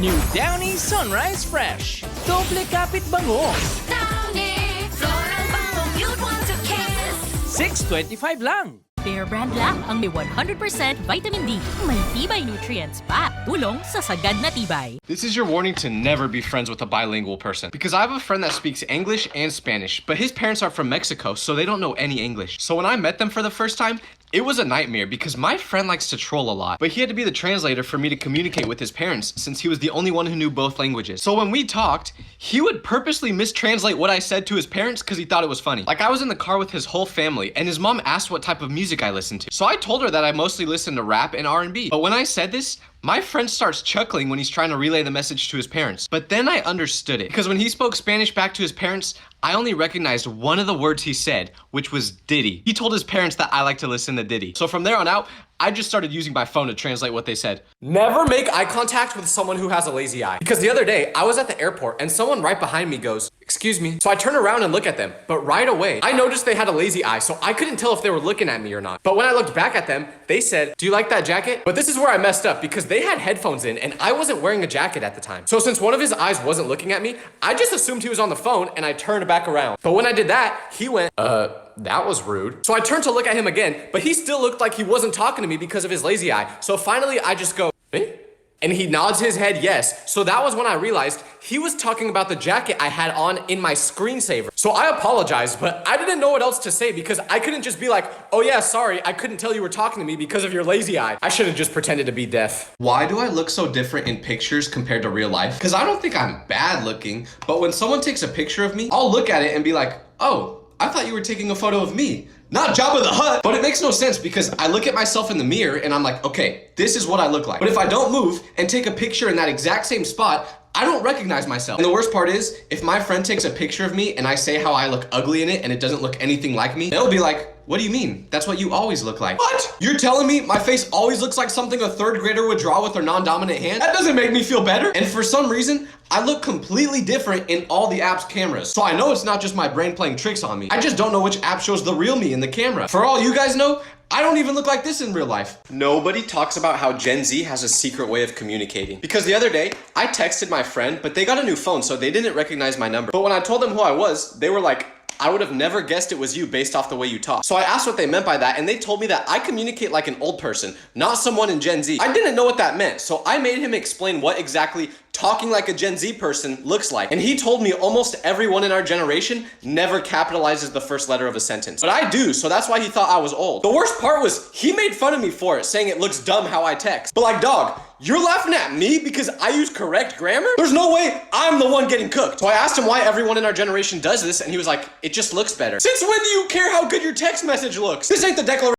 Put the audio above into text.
New Downy Sunrise Fresh. Doble kapit bango. Downy, floral bangong you'd want to kiss. 6.25 lang. Bear Brand lang ang may 100% vitamin D. May tibay nutrients pa. Tulong sa sagad na tibay. This is your warning to never be friends with a bilingual person. Because I have a friend that speaks English and Spanish, but his parents are from Mexico, so they don't know any English. So when I met them for the first time, it was a nightmare because my friend likes to troll a lot, but he had to be the translator for me to communicate with his parents since he was the only one who knew both languages. So when we talked, he would purposely mistranslate what I said to his parents because he thought it was funny. Like I was in the car with his whole family and his mom asked what type of music I listened to. So I told her that I mostly listen to rap and R&B. But when I said this, my friend starts chuckling when he's trying to relay the message to his parents. But then I understood it because when he spoke Spanish back to his parents, I only recognized one of the words he said, which was Diddy. He told his parents that I like to listen to Diddy. So from there on out, I just started using my phone to translate what they said. Never make eye contact with someone who has a lazy eye. Because the other day, I was at the airport and someone right behind me goes, "Excuse me." So I turn around and look at them, but right away, I noticed they had a lazy eye, so I couldn't tell if they were looking at me or not. But when I looked back at them, they said, "Do you like that jacket?" But this is where I messed up because they had headphones in and I wasn't wearing a jacket at the time. So since one of his eyes wasn't looking at me, I just assumed he was on the phone and I turned back around. But when I did that, he went, that was rude. So I turned to look at him again, but he still looked like he wasn't talking to me because of his lazy eye. So finally I just go, "Eh?" And he nods his head yes. So that was when I realized he was talking about the jacket I had on in my screensaver. So I apologized, but I didn't know what else to say because I couldn't just be like, "Oh yeah, sorry, I couldn't tell you were talking to me because of your lazy eye." I should have just pretended to be deaf. Why do I look so different in pictures compared to real life? Because I don't think I'm bad looking, but when someone takes a picture of me, I'll look at it and be like, "Oh, I thought you were taking a photo of me, not Jabba the Hutt." But it makes no sense because I look at myself in the mirror and I'm like, okay, this is what I look like. But if I don't move and take a picture in that exact same spot, I don't recognize myself. And the worst part is, if my friend takes a picture of me and I say how I look ugly in it and it doesn't look anything like me, they'll be like, "What do you mean? That's what you always look like." What? You're telling me my face always looks like something a third grader would draw with their non-dominant hand? That doesn't make me feel better. And for some reason, I look completely different in all the app's cameras. So I know it's not just my brain playing tricks on me. I just don't know which app shows the real me in the camera. For all you guys know, I don't even look like this in real life. Nobody talks about how Gen Z has a secret way of communicating. Because the other day, I texted my friend, but they got a new phone, so they didn't recognize my number. But when I told them who I was, they were like, "I would have never guessed it was you based off the way you talk." So I asked what they meant by that, and they told me that I communicate like an old person, not someone in Gen Z. I didn't know what that meant, so I made him explain what exactly talking like a Gen Z person looks like. And he told me almost everyone in our generation never capitalizes the first letter of a sentence. But I do, so that's why he thought I was old. The worst part was he made fun of me for it, saying it looks dumb how I text. But like, dog, you're laughing at me because I use correct grammar? There's no way I'm the one getting cooked. So I asked him why everyone in our generation does this, and he was like, "It just looks better." Since when do you care how good your text message looks? This ain't the Declaration